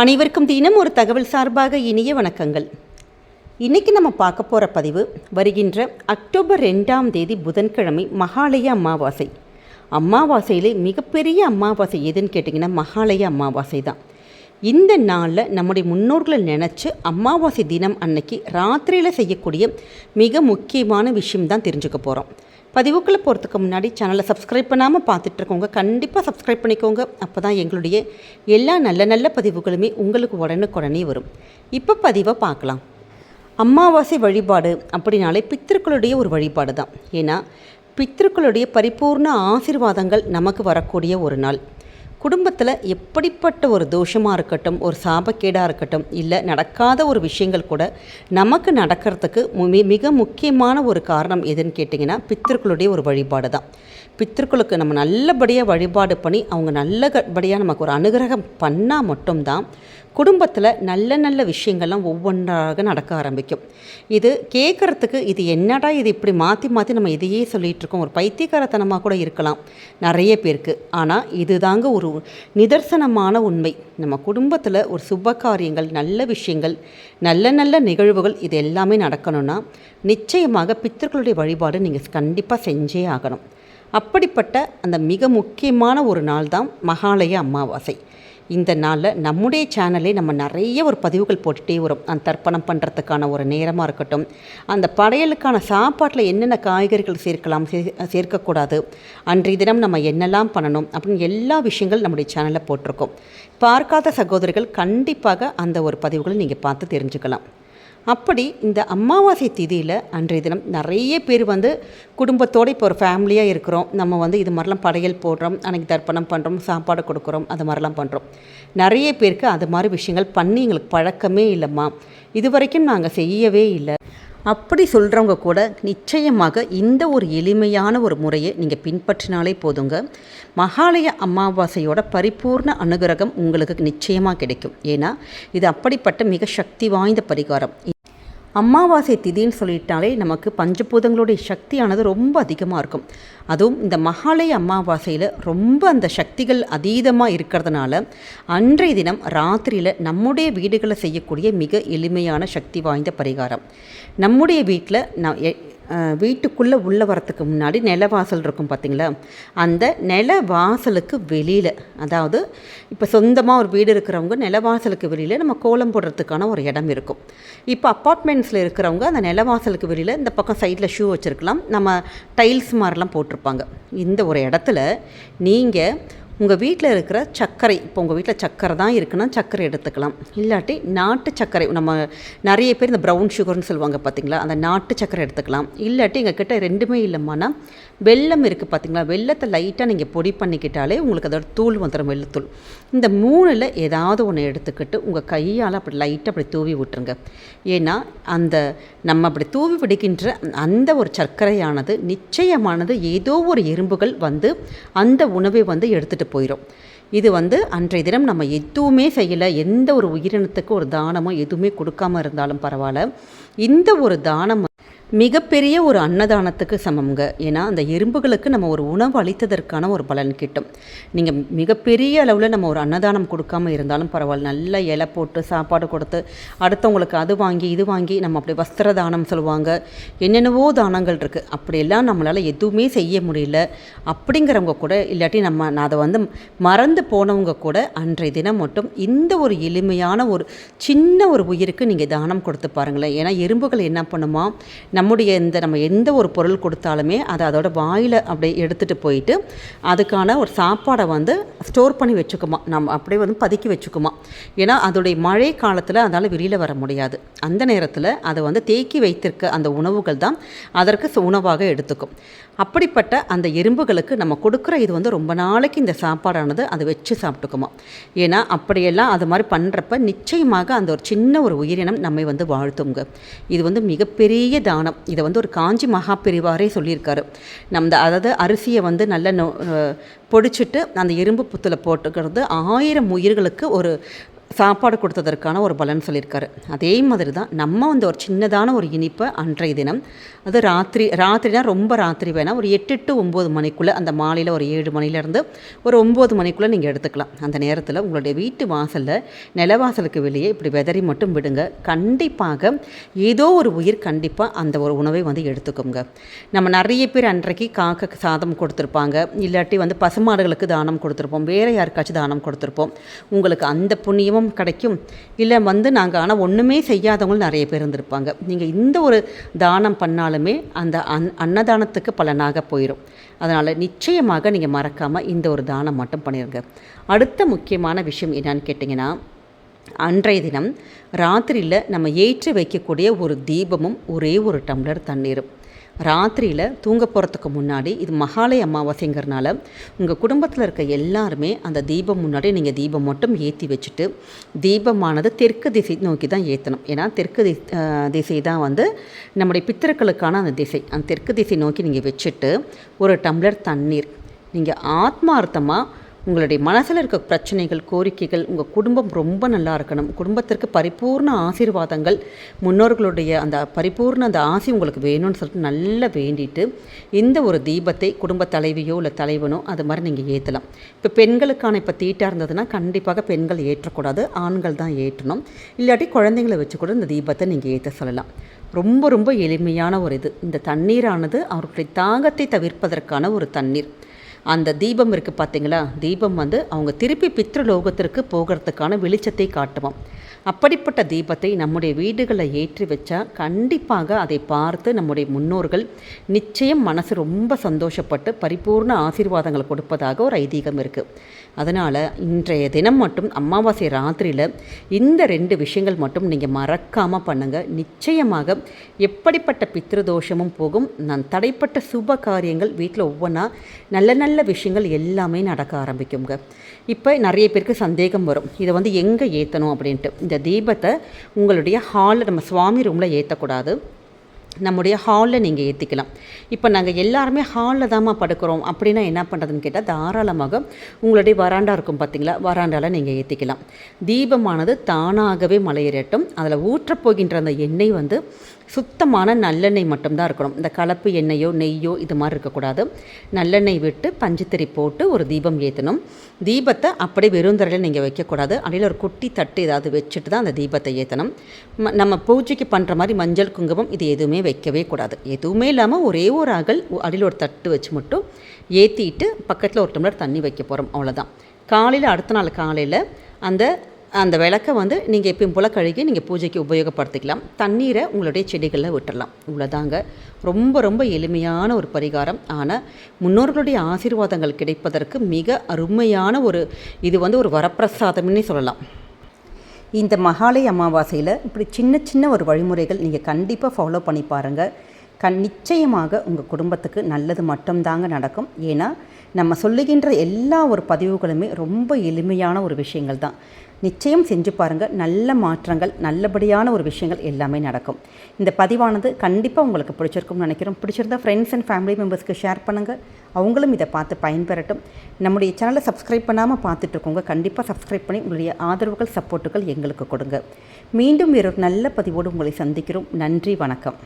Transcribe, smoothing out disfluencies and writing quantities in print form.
அனைவருக்கும் தினம் ஒரு தகவல் சார்பாக இனிய வணக்கங்கள். இன்றைக்கி நம்ம பார்க்க போகிற பதிவு வருகின்ற அக்டோபர் 2ஆம் தேதி புதன்கிழமை மகாலய அமாவாசை. அமாவாசையிலே மிகப்பெரிய அமாவாசை எதுன்னு கேட்டிங்கன்னா மகாலய அமாவாசை தான். இந்த நாளில் நம்முடைய முன்னோர்களை நினச்சி அமாவாசை தினம் அன்னைக்கு ராத்திரியில் செய்யக்கூடிய மிக முக்கியமான விஷயம் தான் தெரிஞ்சுக்க போகிறோம். பதிவுக்குள்ளே போகிறதுக்கு முன்னாடி சேனலை சப்ஸ்கிரைப் பண்ணாமல் பார்த்துட்ருக்கோங்க, கண்டிப்பாக சப்ஸ்கிரைப் பண்ணிக்கோங்க. அப்போ தான் எங்களுடைய எல்லா நல்ல பதிவுகளுமே உங்களுக்கு உடனுக்குடனே வரும். இப்போ பதிவை பார்க்கலாம். அமாவாசை வழிபாடு அப்படின்னாலே பித்திருக்களுடைய ஒரு வழிபாடு தான். ஏன்னா பித்திருக்களுடைய பரிபூர்ண ஆசீர்வாதங்கள் நமக்கு வரக்கூடிய ஒரு நாள். குடும்பத்தில் எப்படிப்பட்ட ஒரு தோஷமாக இருக்கட்டும், ஒரு சாபக்கேடாக இருக்கட்டும், இல்லை நடக்காத ஒரு விஷயங்கள் கூட நமக்கு நடக்கிறதுக்கு மிக முக்கியமான ஒரு காரணம் எதுன்னு கேட்டிங்கன்னா பித்திருக்களுடைய ஒரு வழிபாடு தான். பித்திருக்களுக்கு நம்ம நல்லபடியாக வழிபாடு பண்ணி அவங்க நல்லபடியாக நமக்கு ஒரு அனுகிரகம் பண்ணால் மட்டும்தான் குடும்பத்தில் நல்ல விஷயங்கள்லாம் ஒவ்வொன்றாக நடக்க ஆரம்பிக்கும். இது கேட்குறதுக்கு இது என்னடா இது இப்படி மாற்றி நம்ம இதையே சொல்லிகிட்ருக்கோம், ஒரு பைத்தியக்காரத்தனமாக கூட இருக்கலாம் நிறைய பேருக்கு. ஆனால் இது தாங்க ஒரு நிதர்சனமான உண்மை. நம்ம குடும்பத்தில் ஒரு சுப காரியங்கள், நல்ல விஷயங்கள், நல்ல நிகழ்வுகள் இது எல்லாமே நடக்கணும்னா நிச்சயமாக பித்திருக்களுடைய வழிபாடு நீங்கள் கண்டிப்பாக செஞ்சே ஆகணும். அப்படிப்பட்ட அந்த மிக முக்கியமான ஒரு நாள் தான் மகாலய அமாவாசை. இந்த நாளில் நம்முடைய சேனலே நம்ம நிறைய ஒரு பதிவுகள் போட்டுகிட்டே வரும். அந்த தர்ப்பணம் பண்ணுறதுக்கான ஒரு நேரமாக இருக்கட்டும், அந்த படையலுக்கான சாப்பாட்டில் என்னென்ன காய்கறிகள் சேர்க்கலாம், சேர்க்கக்கூடாது, அன்றைய தினம் நம்ம என்னெல்லாம் பண்ணணும் அப்படின்னு எல்லா விஷயங்கள் நம்முடைய சேனலில் போட்டிருக்கோம். பார்க்காத சகோதரிகள் கண்டிப்பாக அந்த ஒரு பதிவுகளை நீங்கள் பார்த்து தெரிஞ்சுக்கலாம். அப்படி இந்த அமாவாசை திதியில் அன்றைய தினம் நிறைய பேர் குடும்பத்தோடு இப்போ ஒரு ஃபேமிலியாக இருக்கிறோம், நம்ம இது மாதிரிலாம் படையல் போடுறோம், அன்றைக்கி தர்ப்பணம் பண்ணுறோம், சாப்பாடு கொடுக்குறோம், அது மாதிரிலாம் பண்ணுறோம். நிறைய பேருக்கு அது மாதிரி விஷயங்கள் பண்ணி எங்களுக்கு பழக்கமே இல்லைம்மா, இது வரைக்கும் நாங்கள் செய்யவே இல்லை அப்படி சொல்கிறவங்க கூட நிச்சயமாக இந்த ஒரு எளிமையான ஒரு முறையை நீங்கள் பின்பற்றினாலே போதுங்க. மகாலய அமாவாசையோட பரிபூர்ண அனுகிரகம் உங்களுக்கு நிச்சயமாக கிடைக்கும். ஏன்னா இது அப்படிப்பட்ட மிக சக்தி வாய்ந்த பரிகாரம். அமாவாசை திதின்னு சொல்லிட்டாலே நமக்கு பஞ்சபூதங்களுடைய சக்தியானது ரொம்ப அதிகமாக இருக்கும். அதுவும் இந்த மகாலய அமாவாசையில் ரொம்ப அந்த சக்திகள் அதீதமாக இருக்கிறதுனால அன்றைய தினம் ராத்திரியில் நம்முடைய வீடுகளில் செய்யக்கூடிய மிக எளிமையான சக்தி வாய்ந்த பரிகாரம். நம்முடைய வீட்டில் வீட்டுக்குள்ளே உள்ளே வரத்துக்கு முன்னாடி நிலவாசல் இருக்கும் பார்த்திங்களா, அந்த நிலவாசலுக்கு வெளியில், அதாவது இப்போ சொந்தமாக ஒரு வீடு இருக்கிறவங்க நிலவாசலுக்கு வெளியில் நம்ம கோலம் போடுறதுக்கான ஒரு இடம் இருக்கும். இப்போ அப்பார்ட்மெண்ட்ஸில் இருக்கிறவங்க அந்த நிலவாசலுக்கு வெளியில் இந்த பக்கம் சைடில் ஷூ வச்சுருக்கலாம், நம்ம டைல்ஸ் மாதிரிலாம் போட்டிருப்பாங்க. இந்த ஒரு இடத்துல நீங்கள் உங்கள் வீட்டில் இருக்கிற சர்க்கரை, இப்போ உங்கள் வீட்டில் சர்க்கரை தான் இருக்குன்னா சர்க்கரை எடுத்துக்கலாம், இல்லாட்டி நாட்டு சர்க்கரை, நம்ம நிறைய பேர் இந்த ப்ரௌன் சுகர்னு சொல்லுவாங்க பார்த்திங்களா, அந்த நாட்டு சர்க்கரை எடுத்துக்கலாம். இல்லாட்டி எங்கள் கிட்ட ரெண்டுமே இல்லைம்மானா வெல்லம் இருக்குது பார்த்திங்களா, வெல்லத்தை லைட்டாக நீங்கள் பொடி பண்ணிக்கிட்டாலே உங்களுக்கு அதோட தூள் வந்துடும், வெள்ளத்தூள். இந்த 3ல் ஏதாவது ஒன்று எடுத்துக்கிட்டு உங்கள் கையால் அப்படி லைட்டாக அப்படி தூவி விட்டுருங்க. ஏன்னா அந்த நம்ம அப்படி தூவி விடுகின்ற அந்த ஒரு சர்க்கரையானது நிச்சயமானது ஏதோ ஒரு எறும்புகள் அந்த உணவை எடுத்துகிட்டு போயிடும். இது அன்றைய தினம் நம்ம எதுவுமே செய்யலை, எந்த ஒரு உயிரினத்துக்கு ஒரு தானமோ எதுவுமே கொடுக்காமல் இருந்தாலும் பரவாயில்ல, இந்த ஒரு தானம் மிகப்பெரிய ஒரு அன்னதானத்துக்கு சமம்ங்க. ஏன்னா அந்த எறும்புகளுக்கு நம்ம ஒரு உணவு அளித்ததற்கான ஒரு பலன் கிட்டும். நீங்கள் மிகப்பெரிய அளவில் நம்ம ஒரு அன்னதானம் கொடுக்காமல் இருந்தாலும் பரவாயில்ல, நல்ல இலை போட்டு சாப்பாடு கொடுத்து அடுத்தவங்களுக்கு அது வாங்கி இது வாங்கி, நம்ம அப்படி வஸ்திர தானம் சொல்லுவாங்க, என்னென்னவோ தானங்கள் இருக்குது. அப்படியெல்லாம் நம்மளால் எதுவுமே செய்ய முடியல அப்படிங்கிறவங்க கூட, இல்லாட்டி நான் அதை மறந்து போனவங்க கூட அன்றைய தினம் மட்டும் இந்த ஒரு எளிமையான ஒரு சின்ன ஒரு உயிருக்கு நீங்கள் தானம் கொடுத்து பாருங்களேன். ஏன்னா எறும்புகள் என்ன பண்ணுமா, நம்முடைய நம்ம எந்த ஒரு பொருள் கொடுத்தாலுமே அதை அதோட வாயில் அப்படியே எடுத்துகிட்டு போயிட்டு அதுக்கான ஒரு சாப்பாடை ஸ்டோர் பண்ணி வச்சுக்குமா, நம்ம அப்படியே பதுக்கி வச்சுக்குமா. ஏன்னா அதோடைய மழை காலத்தில் அதனால் வெளியில் வர முடியாது. அந்த நேரத்தில் அதை தேக்கி வைத்திருக்க அந்த உணவுகள் தான் அதற்கு உணவாக எடுத்துக்கும். அப்படிப்பட்ட அந்த எறும்புகளுக்கு நம்ம கொடுக்குற இது ரொம்ப நாளைக்கு இந்த சாப்பாடானது அதை வச்சு சாப்பிட்டுக்குமா. ஏன்னா அப்படியெல்லாம் அது மாதிரி பண்ணுறப்ப நிச்சயமாக அந்த ஒரு சின்ன ஒரு உயிரினம் நம்மை வாழ்த்துங்க. இது மிகப்பெரிய தானம். இதை ஒரு காஞ்சி மகா பெரிவாரே சொல்லியிருக்காரு. அதாவது அரிசியை நல்ல பொடிச்சிட்டு அந்த எறும்பு புத்தில் போட்டுக்கிறது 1000 உயிர்களுக்கு ஒரு சாப்பாடு கொடுத்ததற்கான ஒரு பலன் சொல்லியிருக்காரு. அதே மாதிரி தான் நம்ம வந்து ஒரு சின்னதான ஒரு இனிப்பை அன்றைய தினம், அது ராத்திரினா ரொம்ப ராத்திரி வேணால் ஒரு 8 to 9 மணிக்குள்ளே, அந்த மாலையில் ஒரு 7 மணிலேருந்து ஒரு 9 மணிக்குள்ளே நீங்கள் எடுத்துக்கலாம். அந்த நேரத்தில் உங்களுடைய வீட்டு வாசலில் நிலவாசலுக்கு வெளியே இப்படி வெதறி மட்டும் விடுங்க. கண்டிப்பாக ஏதோ ஒரு உயிர் கண்டிப்பாக அந்த ஒரு உணவை வந்து எடுத்துக்கோங்க. நம்ம நிறைய பேர் அன்றைக்கு காக்க சாதம் கொடுத்துருப்பாங்க, இல்லாட்டி வந்து பசுமாடுகளுக்கு தானம் கொடுத்துருப்போம், வேறு யாருக்காச்சும் தானம் கொடுத்துருப்போம். உங்களுக்கு அந்த புண்ணியமும் கிடைக்கும். இல்லை வந்து நாங்கள் ஆனால் ஒன்றுமே செய்யாதவங்களும் நிறைய பேர் இருந்திருப்பாங்க. நீங்கள் இந்த ஒரு தானம் பண்ணாலுமே அந்த அன்னதானத்துக்கு பலனாக போயிடும். அதனால் நிச்சயமாக நீங்கள் மறக்காமல் இந்த ஒரு தானம் மட்டும் பண்ணிடுங்க. அடுத்த முக்கியமான விஷயம் என்னன்னு கேட்டிங்கன்னா, அன்றைய தினம் ராத்திரியில் நம்ம ஏற்றி வைக்கக்கூடிய ஒரு தீபமும் ஒரே ஒரு டம்ளர் தண்ணீரும். ராத்திரியில் தூங்க போகிறதுக்கு முன்னாடி, இது மகாலய அமாவாசைங்கிறனால உங்கள் குடும்பத்தில் இருக்க எல்லாருமே அந்த தீபம் முன்னாடி நீங்கள் தீபம் மட்டும் ஏற்றி வச்சுட்டு, தீபமானது தெற்கு திசை நோக்கி தான் ஏற்றணும். ஏன்னா தெற்கு திசை தான் வந்து நம்முடைய பித்திருக்களுக்கான அந்த திசை. அந்த தெற்கு திசை நோக்கி நீங்கள் வச்சுட்டு ஒரு டம்ளர் தண்ணீர், நீங்கள் ஆத்மார்த்தமாக உங்களுடைய மனசில் இருக்க பிரச்சனைகள், கோரிக்கைகள், உங்கள் குடும்பம் ரொம்ப நல்லா இருக்கணும், குடும்பத்திற்கு பரிபூர்ண ஆசீர்வாதங்கள், முன்னோர்களுடைய அந்த பரிபூர்ண அந்த ஆசி உங்களுக்கு வேணும்னு சொல்லிட்டு நல்லா வேண்டிட்டு இந்த ஒரு தீபத்தை குடும்ப தலைவியோ இல்லை தலைவனோ அது மாதிரி நீங்கள் ஏற்றலாம். இப்போ பெண்களுக்கான இப்போ தீட்டாக இருந்ததுன்னா கண்டிப்பாக பெண்கள் ஏற்றக்கூடாது, ஆண்கள் தான் ஏற்றணும். இல்லாட்டி குழந்தைங்களை வச்சு கூட இந்த தீபத்தை நீங்கள் ஏற்ற சொல்லலாம். ரொம்ப ரொம்ப எளிமையான ஒரு இது. இந்த தண்ணீரானது அவர்களுடைய தாகத்தை தவிர்ப்பதற்கான ஒரு தண்ணீர். அந்த தீபம் இருக்குது பார்த்தீங்களா, தீபம் வந்து அவங்க திருப்பி பித்ருலோகத்திற்கு போகிறதுக்கான வெளிச்சத்தை காட்டுவோம். அப்படிப்பட்ட தீபத்தை நம்முடைய வீடுகளில் ஏற்றி வச்சா கண்டிப்பாக அதை பார்த்து நம்முடைய முன்னோர்கள் நிச்சயம் மனசு ரொம்ப சந்தோஷப்பட்டு பரிபூர்ண ஆசீர்வாதங்களை கொடுப்பதாக ஒரு ஐதீகம் இருக்குது. அதனால் இன்றைய தினம் மட்டும் அமாவாசை ராத்திரியில் இந்த 2 விஷயங்கள் மட்டும் நீங்கள் மறக்காமல் பண்ணுங்கள். நிச்சயமாக எப்படிப்பட்ட பித்ருதோஷமும் போகும். நான் தடைப்பட்ட சுப காரியங்கள் வீட்டில் ஒவ்வொன்றா நல்ல நல்ல விஷயங்கள் எல்லாமே நடக்க ஆரம்பிக்குங்க. இப்போ நிறைய பேருக்கு சந்தேகம் வரும், இதை வந்து எங்கே ஏற்றணும் அப்படின்ட்டு. இந்த தீபத்தை உங்களுடைய ஹாலில், நம்ம சுவாமி ரூமில் ஏற்றக்கூடாது, நம்முடைய ஹாலில் நீங்கள் ஏற்றிக்கலாம். இப்போ நாங்கள் எல்லாருமே ஹாலில் தாம்மா படுக்கிறோம் அப்படின்னா என்ன பண்ணுறதுன்னு கேட்டால், தாராளமாக உங்களுடைய வராண்டா இருக்கும் பார்த்தீங்களா, வராண்டாவில் நீங்கள் ஏற்றிக்கலாம். தீபமானது தானாகவே மலையேறட்டும். அதில் ஊற்றப்போகின்ற அந்த எண்ணெய் வந்து சுத்தமான நல்லெண்ணெய் மட்டும்தான் இருக்கணும். இந்த கலப்பு எண்ணெயோ நெய்யோ இது மாதிரி இருக்கக்கூடாது. நல்லெண்ணெய் விட்டு பஞ்சுத்திரி போட்டு ஒரு தீபம் ஏற்றணும். தீபத்தை அப்படியே வெறுந்தரையில் நீங்கள் வைக்கக்கூடாது. அடியில் ஒரு குட்டி தட்டு ஏதாவது வச்சுட்டு தான் அந்த தீபத்தை ஏற்றணும். நம்ம பூஜைக்கு பண்ணுற மாதிரி மஞ்சள் குங்குமம் இது எதுவுமே வைக்கவே கூடாது. எதுவுமே இல்லாமல் ஒரே ஒரு அடியில் ஒரு தட்டு வச்சு மட்டும் ஏற்றிட்டு பக்கத்தில் ஒரு டம்ளர் தண்ணி வைக்க போகிறோம், அவ்வளோதான். காலையில் அடுத்த நாள் காலையில் அந்த விளக்கை வந்து நீங்கள் எப்பயும் போல் கழுகி நீங்கள் பூஜைக்கு உபயோகப்படுத்திக்கலாம். தண்ணீரை உங்களுடைய செடிகளில் விட்டுடலாம். இவ்வளோதாங்க. ரொம்ப ரொம்ப எளிமையான ஒரு பரிகாரம். ஆனால் முன்னோர்களுடைய ஆசீர்வாதங்கள் கிடைப்பதற்கு மிக அருமையான இது வந்து ஒரு வரப்பிரசாதம்னே சொல்லலாம். இந்த மகாலய அமாவாசையில் இப்படி சின்ன சின்ன ஒரு வழிமுறைகள் நீங்கள் கண்டிப்பாக ஃபாலோ பண்ணி பாருங்கள். நிச்சயமாக உங்கள் குடும்பத்துக்கு நல்லது மட்டும்தாங்க நடக்கும். ஏன்னா நம்ம சொல்லுகின்ற எல்லா ஒரு பதிவுகளுமே ரொம்ப எளிமையான ஒரு விஷயங்கள் தான். நிச்சயம் செஞ்சு பாருங்கள். நல்ல மாற்றங்கள், நல்லபடியான ஒரு விஷயங்கள் எல்லாமே நடக்கும். இந்த பதிவானது கண்டிப்பாக உங்களுக்கு பிடிச்சிருக்கும்னு நினைக்கிறோம். பிடிச்சிருந்தா ஃப்ரெண்ட்ஸ் அண்ட் ஃபேமிலி மெம்பர்ஸ்க்கு ஷேர் பண்ணுங்கள். அவங்களும் இதை பார்த்து பயன்பெறட்டும். நம்முடைய சேனலை சப்ஸ்கிரைப் பண்ணாமல் பார்த்துட்ருக்கோங்க. கண்டிப்பாக சப்ஸ்கிரைப் பண்ணி உங்களுடைய ஆதரவுகள், சப்போர்ட்டுகள் எங்களுக்கு கொடுங்க. மீண்டும் வேறொரு நல்ல பதிவோடு உங்களை சந்திக்கிறோம். நன்றி, வணக்கம்.